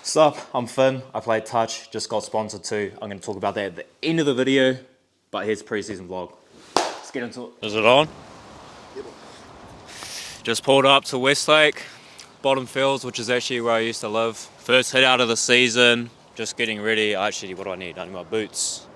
Sup, I'm Finn, I play touch, just got sponsored too. I'm going to talk about that at the end of the video, but here's pre-season vlog. Let's get into it. Is it on? Yep. Just pulled up to Westlake, Bottom Fields, which is actually where I used to live. First hit out of the season, just getting ready. Actually, what do I need? I need my boots.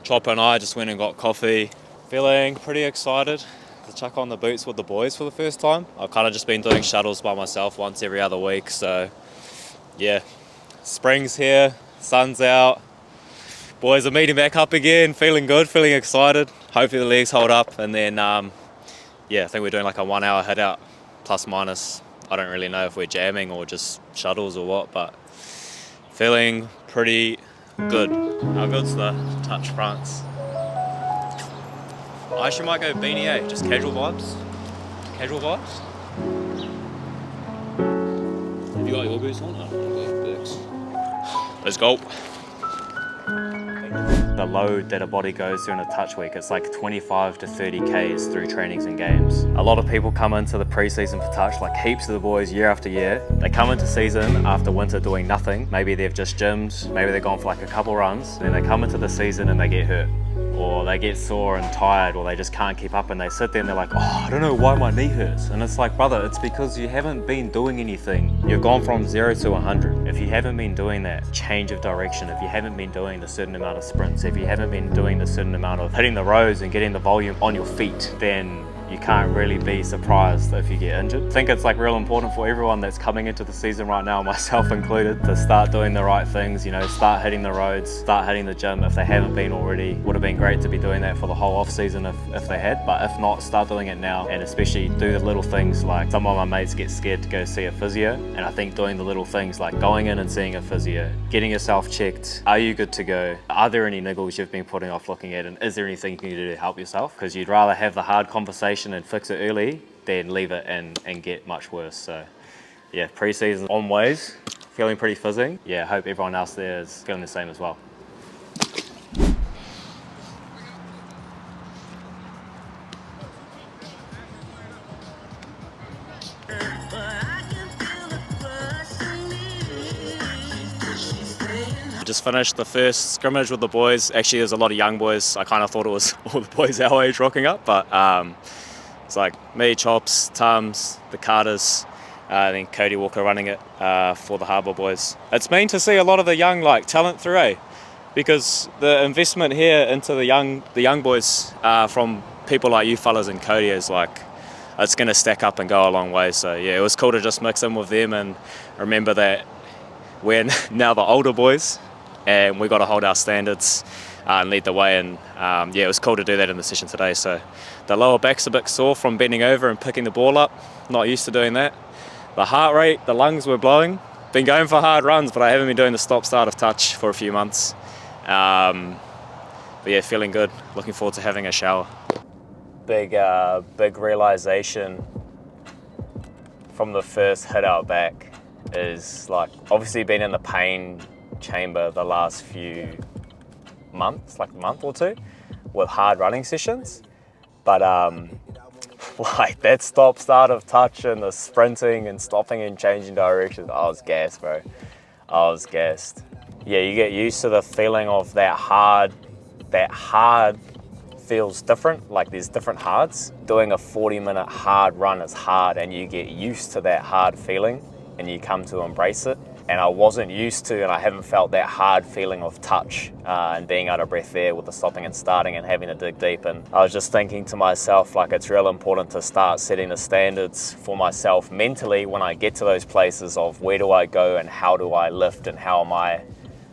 Chopper and I just went and got coffee. Feeling pretty excited to chuck on the boots with the boys for the first time. I've kind of just been doing shuttles by myself once every other week, so yeah. Spring's here, sun's out. Boys are meeting back up again, feeling good, feeling excited. Hopefully the legs hold up, and then yeah, I think we're doing like a 1 hour hit out, plus minus. I don't really know if we're jamming or just shuttles or what, but feeling pretty good. How good's the touch fronts? I actually might go beanie, eh? Just casual vibes. Casual vibes. Have you got your boots on? Okay, thanks. Let's go. The load that a body goes through in a touch week, it's like 25 to 30 Ks through trainings and games. A lot of people come into the pre-season for touch, like heaps of the boys year after year. They come into season after winter doing nothing. Maybe they've just gymmed, maybe they've gone for like a couple runs, then they come into the season and they get hurt. Or they get sore and tired, or they just can't keep up, and they sit there and they're like, oh, I don't know why my knee hurts. And it's like, brother, it's because you haven't been doing anything. You've gone from 0 to 100. If you haven't been doing that change of direction, if you haven't been doing the certain amount of sprints, if you haven't been doing the certain amount of hitting the rows and getting the volume on your feet, then you can't really be surprised if you get injured. I think it's like real important for everyone that's coming into the season right now, myself included, to start doing the right things, you know, start hitting the roads, start hitting the gym if they haven't been already. Would have been great to be doing that for the whole off season if they had, but if not, start doing it now, and especially do the little things. Like some of my mates get scared to go see a physio, and I think doing the little things like going in and seeing a physio, getting yourself checked, are you good to go? Are there any niggles you've been putting off looking at, and is there anything you can do to help yourself? Because you'd rather have the hard conversation and fix it early than leave it and get much worse. So yeah, pre-season on ways, feeling pretty fizzing. Yeah, hope everyone else there is feeling the same as well. Just finished the first scrimmage with the boys. Actually, there's a lot of young boys. I kind of thought it was all the boys our age rocking up, but it's like me, Chops, Tums, the Carters, and then Cody Walker running it for the Harbour boys. It's mean to see a lot of the young talent through, eh? Because the investment here into the young boys from people like you fellas and Cody is like, it's going to stack up and go a long way. So yeah, it was cool to just mix in with them and remember that we're now the older boys and we got to hold our standards and lead the way. And yeah, it was cool to do that in the session today. So the lower back's a bit sore from bending over and picking the ball up. Not used to doing that. The heart rate, the lungs were blowing. Been going for hard runs, but I haven't been doing the stop-start of touch for a few months. But yeah, feeling good. Looking forward to having a shower. Big realization from the first hit out back is like, obviously been in the pain chamber the last few months, like a month or two, with hard running sessions. But like that stop start of touch and the sprinting and stopping and changing directions, I was gassed, bro. I was gassed. Yeah, you get used to the feeling of that hard feels different, like there's different hards. Doing a 40-minute hard run is hard, and you get used to that hard feeling and you come to embrace it. And I wasn't used to, and I haven't felt that hard feeling of touch and being out of breath there with the stopping and starting and having to dig deep. And I was just thinking to myself, like, it's real important to start setting the standards for myself mentally when I get to those places of where do I go and how do I lift and how am I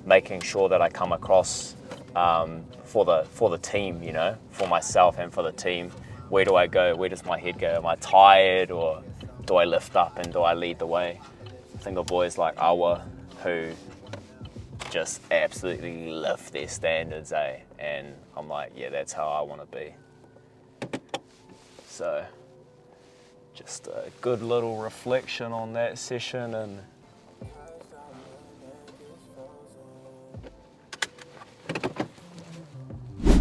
making sure that I come across for the team, you know, for myself and for the team. Where do I go? Where does my head go? Am I tired, or do I lift up and do I lead the way? I think of boys like Awa who just absolutely lift their standards, eh? And I'm like, yeah, that's how I want to be. So just a good little reflection on that session. And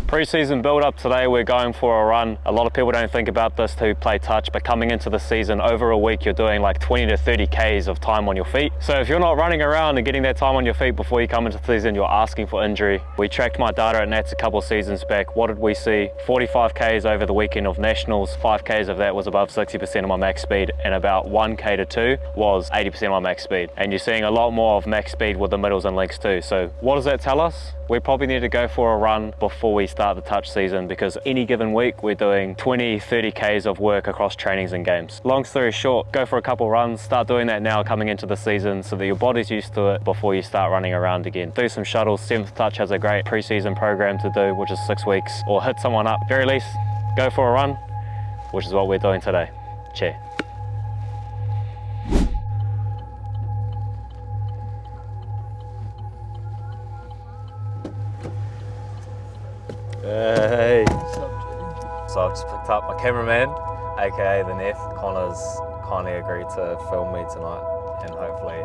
Pre-season build-up today, we're going for a run. A lot of people don't think about this who play touch, but coming into the season, over a week, you're doing like 20 to 30 Ks of time on your feet. So if you're not running around and getting that time on your feet before you come into the season, you're asking for injury. We tracked my data at Nats a couple of seasons back. What did we see? 45 Ks over the weekend of Nationals, 5 Ks of that was above 60% of my max speed, and about 1 K to 2 was 80% of my max speed. And you're seeing a lot more of max speed with the middles and links too. So what does that tell us? We probably need to go for a run before we start the touch season, because any given week we're doing 20, 30 Ks of work across trainings and games. Long story short, go for a couple runs, start doing that now coming into the season so that your body's used to it before you start running around again. Do some shuttles. 7th Touch has a great pre-season program to do, which is 6 weeks, or hit someone up. Very least, go for a run, which is what we're doing today. Cheers. Hey. So I've just picked up my cameraman, aka the Neff. Connor's kindly agreed to film me tonight, and hopefully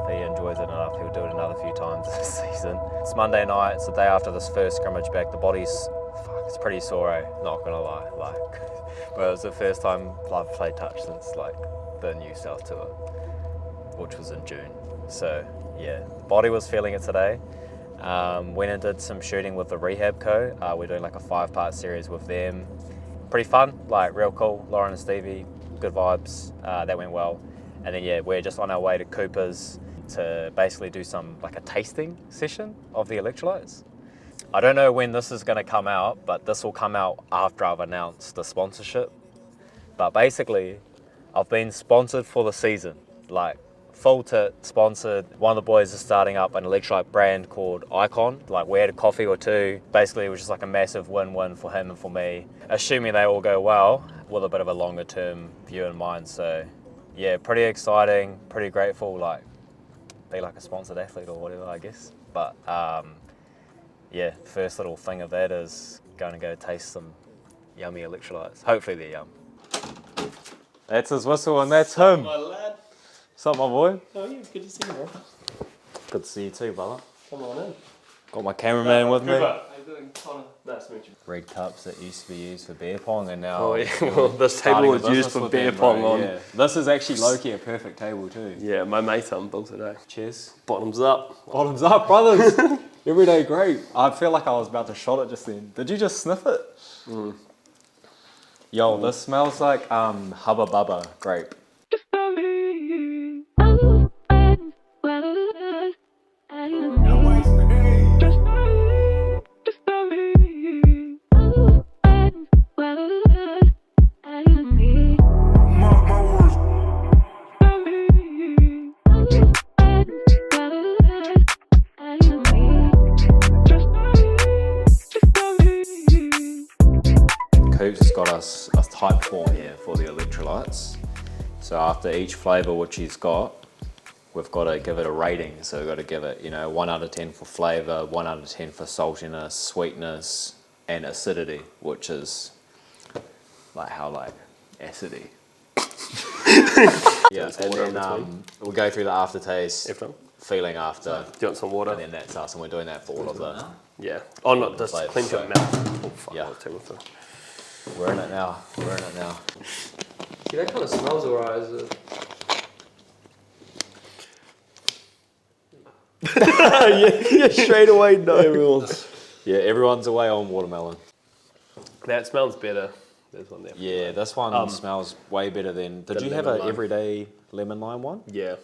if he enjoys it enough, he'll do it another few times this season. It's Monday night, it's the day after this first scrimmage back. The body's, it's pretty sore, not gonna lie. But it was the first time I've played touch since like the New South tour, which was in June. So yeah, the body was feeling it today. Went and did some shooting with the Rehab Co. We're doing like a 5-part series with them. Pretty fun, like real cool. Lauren and Stevie, good vibes. That went well. And then yeah, we're just on our way to Cooper's to basically do some like a tasting session of the electrolytes. I don't know when this is going to come out, but this will come out after I've announced the sponsorship. But basically, I've been sponsored for the season, like full tit, sponsored. One of the boys is starting up an electrolyte brand called Icon. Like we had a coffee or two. Basically, it was just like a massive win-win for him and for me, assuming they all go well, with a bit of a longer term view in mind. So yeah, pretty exciting, pretty grateful, like be like a sponsored athlete or whatever, I guess. But yeah, first little thing of that is going to go taste some yummy electrolytes. Hopefully they're yum. That's his whistle and that's him. My lad. What's up, my boy? Oh yeah, good to see you, bro. Good to see you too, brother. Come on in. Got my cameraman with me. Cooper. How you doing, Connor? Nice to meet you. Red cups that used to be used for beer pong and now... Oh yeah, well this table was used for beer pong on. Yeah. This is actually low-key a perfect table too. Yeah, my mate built it, eh? Cheers. Bottoms up. Bottoms up, brothers. Everyday grape. I feel like I was about to shot it just then. Did you just sniff it? Mm. Yo, this smells like Hubba Bubba grape. Coops has got us a type form here for the electrolytes. So after each flavour which he's got, we've got to give it a rating. So we've got to give it, 1 out of 10 for flavour, 1 out of 10 for saltiness, sweetness, and acidity, which is like how acidy. Yeah, and then we'll go through the aftertaste, feeling after. Do you want some water? And then that's us, and we're doing that for all of them. Yeah. Oh, not just clean your mouth. Oh, fuck, yeah. We're in it now. See, that kind of smells alright, is it? yeah, straight away, no. Everyone's away on watermelon. That smells better. There's one there. Yeah, this one smells way better than... Did you have an everyday lemon lime one? Yeah.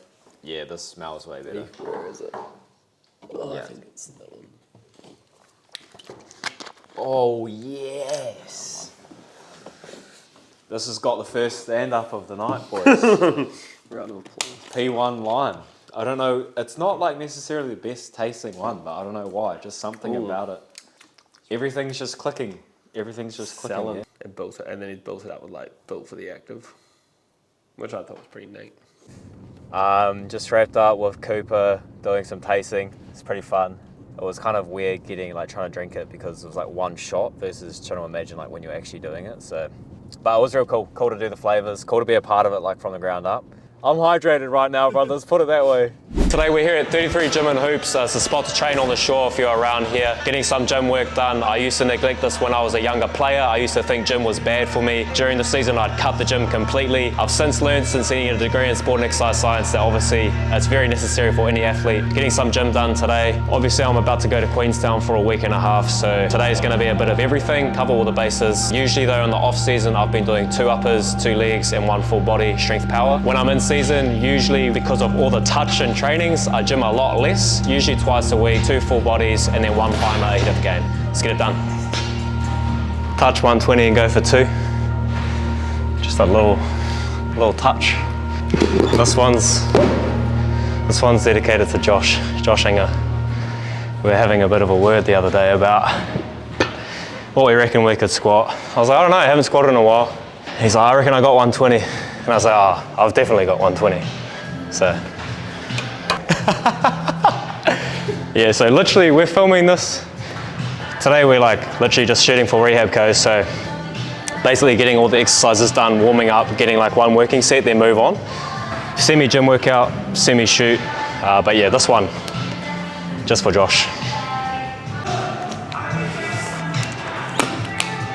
Yeah, this smells way better. Where is it? Oh, yeah. I think it's that one. Oh, yes. This has got the first stand-up of the night, boys. Round of applause. P1 lime. I don't know, it's not necessarily the best tasting one, but I don't know why. Just something about it. Everything's just clicking. Everything's just clicking. Yeah. And built it, and then he built it up with built for the active, which I thought was pretty neat. Just wrapped up with Cooper doing some tasting. It's pretty fun. It was kind of weird trying to drink it because it was one shot versus trying to imagine when you're actually doing it. So, but it was real cool. Cool to do the flavors. Cool to be a part of it from the ground up. I'm hydrated right now, brothers. Put it that way. Today we're here at 33 Gym and Hoops. It's a spot to train on the shore if you're around here. Getting some gym work done. I used to neglect this when I was a younger player. I used to think gym was bad for me. During the season I'd cut the gym completely. I've since learned, since getting a degree in sport and exercise science, that obviously it's very necessary for any athlete. Getting some gym done today. Obviously I'm about to go to Queenstown for a week and a half, so today's going to be a bit of everything, cover all the bases. Usually though in the off season I've been doing 2 uppers, 2 legs and 1 full body strength power. When I'm in season, usually because of all the touch and trainings, I gym a lot less, usually twice a week, 2 full bodies and then 1 final hit game. Let's get it done. Touch 120 and go for 2. Just a little touch. This one's dedicated to Josh Inger. We were having a bit of a word the other day about what we reckon we could squat. I was like, I don't know, I haven't squatted in a while. He's like, I reckon I got 120. And I was like, oh, I've definitely got 120. So. Yeah, so literally we're filming this. Today we're like literally just shooting for rehab codes. So basically getting all the exercises done, warming up, getting like 1 working set, then move on. Semi gym workout, semi shoot. But yeah, this one, just for Josh.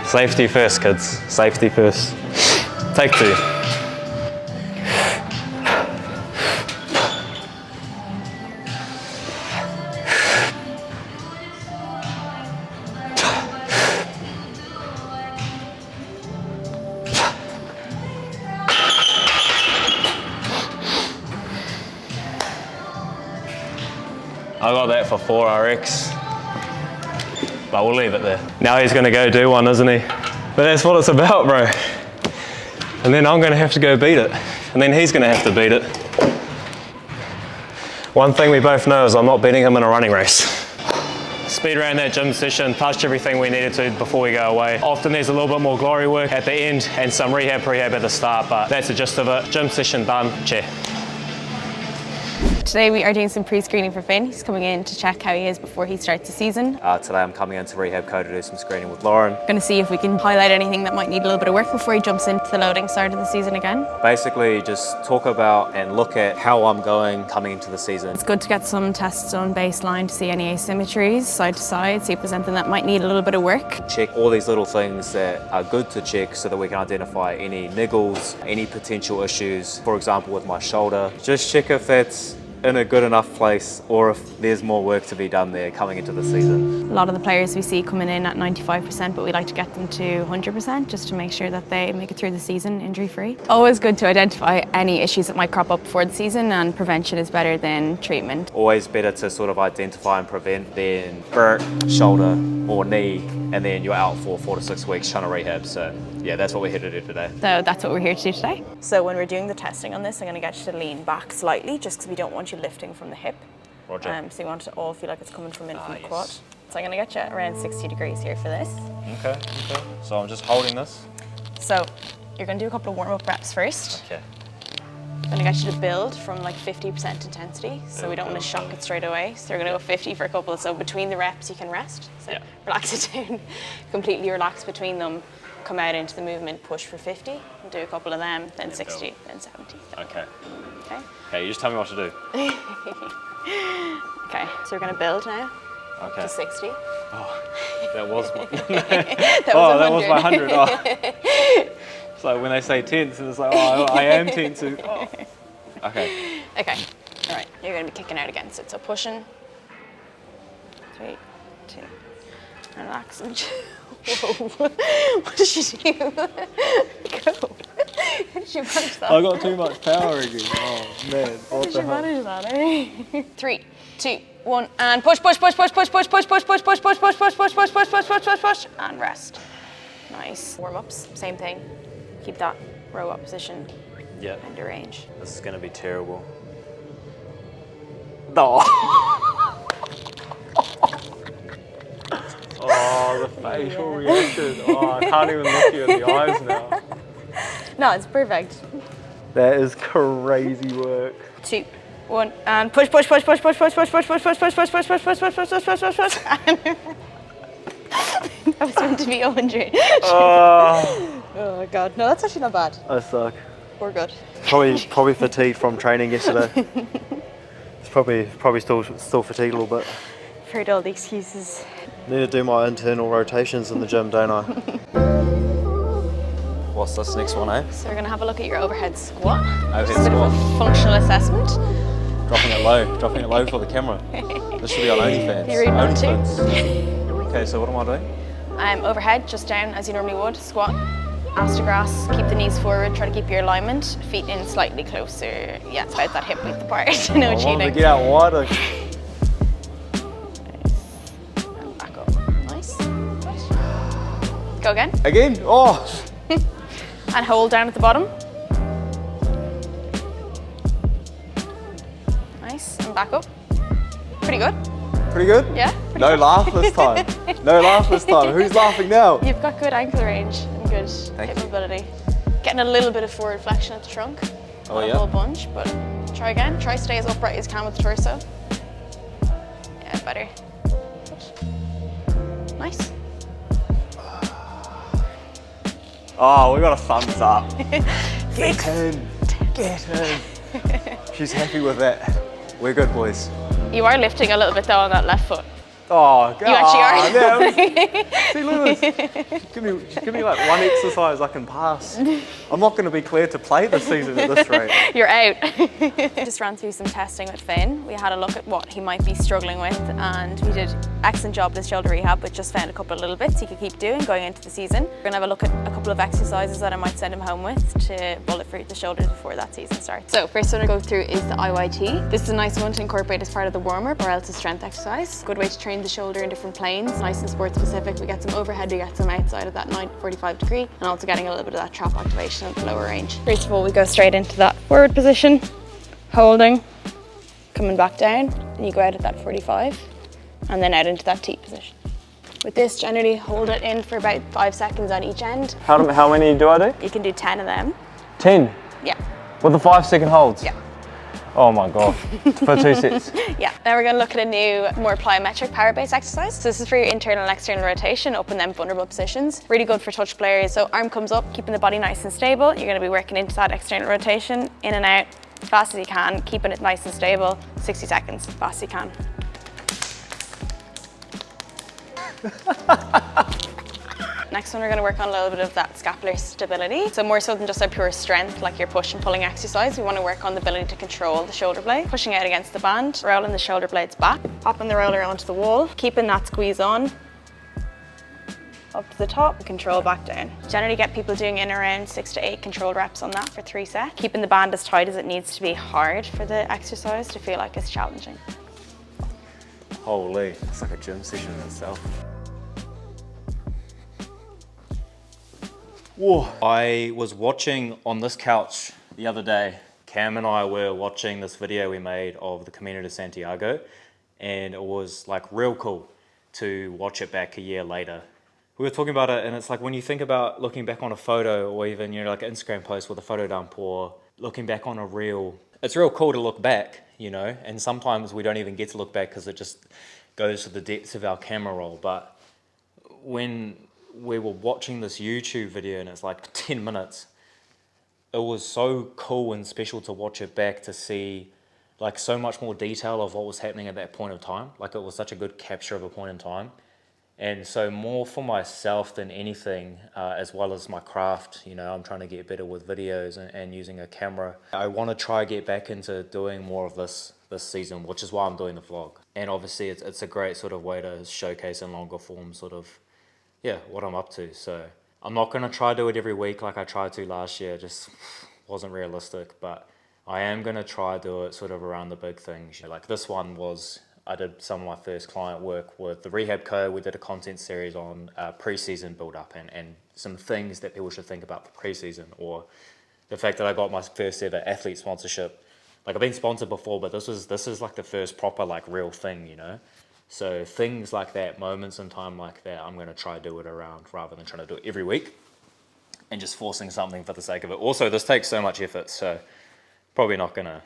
Safety first, kids. Safety first. Take 2. I got that for 4 RX. But we'll leave it there. Now he's gonna go do one, isn't he? But that's what it's about, bro. And then I'm gonna have to go beat it. And then he's gonna have to beat it. One thing we both know is I'm not beating him in a running race. Speed ran that gym session, touched everything we needed to before we go away. Often there's a little bit more glory work at the end and some rehab, prehab at the start, but that's the gist of it. Gym session done, chair. Today we are doing some pre-screening for Finn. He's coming in to check how he is before he starts the season. Today I'm coming into Rehab Co to do some screening with Lauren. Going to see if we can highlight anything that might need a little bit of work before he jumps into the loading start of the season again. Basically just talk about and look at how I'm going coming into the season. It's good to get some tests on baseline to see any asymmetries side to side, see if there's anything that might need a little bit of work. Check all these little things that are good to check so that we can identify any niggles, any potential issues. For example, with my shoulder, just check if that's in a good enough place or if there's more work to be done there coming into the season. A lot of the players we see coming in at 95%, but we like to get them to 100% just to make sure that they make it through the season injury-free. Always good to identify any issues that might crop up before the season, and prevention is better than treatment. Always better to sort of identify and prevent than burnt shoulder or knee and then you're out for 4 to 6 weeks trying to rehab. So yeah, that's what we're here to do today. So that's what we're here to do today. So when we're doing the testing on this, I'm going to get you to lean back slightly just because we don't want you lifting from the hip. Roger. So you want it to all feel like it's coming from in from the quad. So I'm going to get you around 60 degrees here for this. Okay. So I'm just holding this. So you're going to do a couple of warm-up reps first. Okay. I'm going to get you to build from like 50% intensity, so we don't want to shock it straight away. So we're going to go 50 for a couple, so between the reps you can rest. So relax it down, completely relax between them, come out into the movement, push for 50, and do a couple of them, then 60, then 70. Okay. Okay, you just tell me what to do. Okay, so we're going to build now to 60. Oh, that was my, that was my 100. Oh. It's like when they say tense, it's like, oh, I am tense. Oh. Okay. Okay, all right, you're going to be kicking out against it. So pushing, 3, 2, relax and chill. Whoa, what did you do? Go. How did you manage that? I got too much power again. Oh man, what did you manage that, eh? 3, 2, 1, and push, and rest. Nice. Warm-ups, same thing. Keep that row up position and your range. This is going to be terrible. No. Oh, the facial reaction. Oh, I can't even look you in the eyes now. No, it's perfect. That is crazy work. 2, 1, and push. That was meant to be 100. Oh my god, no, that's actually not bad. I suck. We're good. Probably fatigued from training yesterday. It's Probably still fatigued a little bit. Heard all the excuses. Need to do my internal rotations in the gym, don't I? What's this next one, eh? So we're gonna have a look at your overhead squat. Overhead Just a bit of a functional assessment. Dropping it low for the camera. This should be on OnlyFans. You really want to? Okay, so what am I doing? Overhead, just down as you normally would. Squat. Ass to grass. Keep the knees forward. Try to keep your alignment. Feet in slightly closer. Yeah, it's about that hip width apart. No I wanted cheating. to get out wider. And back up. Nice. Go again. Again? Oh! And hold down at the bottom. Nice. And back up. Pretty good. Pretty good? Yeah? No laugh this time. No laugh this time. Who's laughing now? You've got good ankle range and good Thank hip you. mobility. Getting a little bit of forward flexion at the trunk. Oh, Not yeah? a whole bunch, but try again. Try stay as upright as you can with the torso. Yeah, better. Good. Nice. Oh, we got a thumbs up. Get in. Get in. She's happy with that. We're good, boys. You are lifting a little bit though on that left foot. Oh, God. You actually are. See, look at this. Give me like one exercise I can pass. I'm not going to be cleared to play this season at this rate. You're out. Just ran through some testing with Finn. We had a look at what he might be struggling with, and we did excellent job with his shoulder rehab, but just found a couple of little bits he could keep doing going into the season. We're gonna have a look at a couple of exercises that I might send him home with to bullet fruit the shoulders before that season starts. So first one to go through is the IYT. This is a nice one to incorporate as part of the warm-up or else a strength exercise. Good way to train the shoulder in different planes, nice and sport specific. We get some overhead, we get some outside of that 45 degree, and also getting a little bit of that trap activation at the lower range. First of all, we go straight into that forward position, holding, coming back down, and you go out at that 45, and then out into that T position. With this, generally hold it in for about 5 seconds on each end. How many do I do? You can do 10 of them. 10. Yeah. With the 5-second holds? Yeah. Oh my God. For 2 sets. Yeah. Now we're going to look at a new, more plyometric power-based exercise. So this is for your internal and external rotation up in them vulnerable positions. Really good for touch players. So arm comes up, keeping the body nice and stable. You're going to be working into that external rotation, in and out, as fast as you can, keeping it nice and stable. 60 seconds, as fast as you can. Next one, we're going to work on a little bit of that scapular stability. So more so than just a pure strength, like your push and pulling exercise, we want to work on the ability to control the shoulder blade. Pushing out against the band, rolling the shoulder blades back, popping the roller onto the wall, keeping that squeeze on, up to the top, control back down. Generally get people doing in around 6 to 8 controlled reps on that for 3 sets. Keeping the band as tight as it needs to be hard for the exercise to feel like it's challenging. Holy, it's like a gym session in itself. Whoa. I was watching on this couch the other day. Cam and I were watching this video we made of the Camino de Santiago, and it was like real cool to watch it back a year later. We were talking about it, and it's like when you think about looking back on a photo, or even like an Instagram post with a photo dump, or looking back on a reel, it's real cool to look back, and sometimes we don't even get to look back because it just goes to the depths of our camera roll. But when we were watching this YouTube video and it's like 10 minutes, it was so cool and special to watch it back, to see like so much more detail of what was happening at that point of time. Like it was such a good capture of a point in time. And so more for myself than anything, as well as my craft, I'm trying to get better with videos and using a camera. I want to try get back into doing more of this season, which is why I'm doing the vlog. And obviously it's a great sort of way to showcase in longer form sort of, what I'm up to. So I'm not going to try to do it every week like I tried to last year, just wasn't realistic, but I am going to try do it sort of around the big things. Like this one was, I did some of my first client work with the Rehab Co. We did a content series on pre-season build-up and some things that people should think about for pre-season, or the fact that I got my first ever athlete sponsorship. Like I've been sponsored before, but this is like the first proper like real thing, So things like that, moments in time like that, I'm going to try to do it around rather than trying to do it every week and just forcing something for the sake of it. Also, this takes so much effort, so probably not going to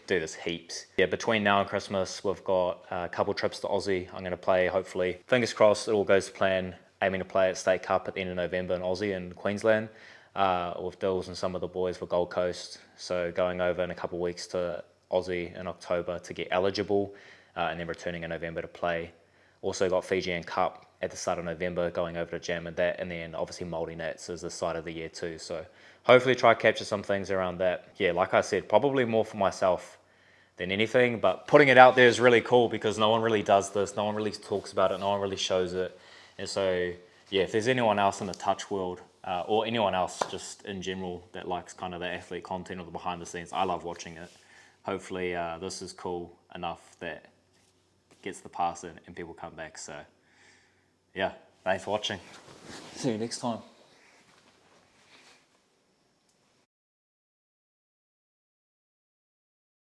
do this heaps. Between now and Christmas, we've got a couple trips to Aussie. I'm going to play, hopefully, fingers crossed, it all goes to plan. Aiming to play at State Cup at the end of November in Aussie and Queensland with Dills and some of the boys for Gold Coast. So going over in a couple of weeks to Aussie in October to get eligible, and then returning in November to play. Also got Fijian Cup at the start of November, going over to jam and that, and then obviously Māori Nats is the side of the year too. So hopefully try to capture some things around that. Yeah, like I said, probably more for myself than anything, but putting it out there is really cool because no one really does this, no one really talks about it, no one really shows it. And so, yeah, if there's anyone else in the touch world, or anyone else just in general that likes kind of the athlete content or the behind the scenes, I love watching it. Hopefully this is cool enough that gets the pass in and people come back. So yeah, thanks for watching. See you next time.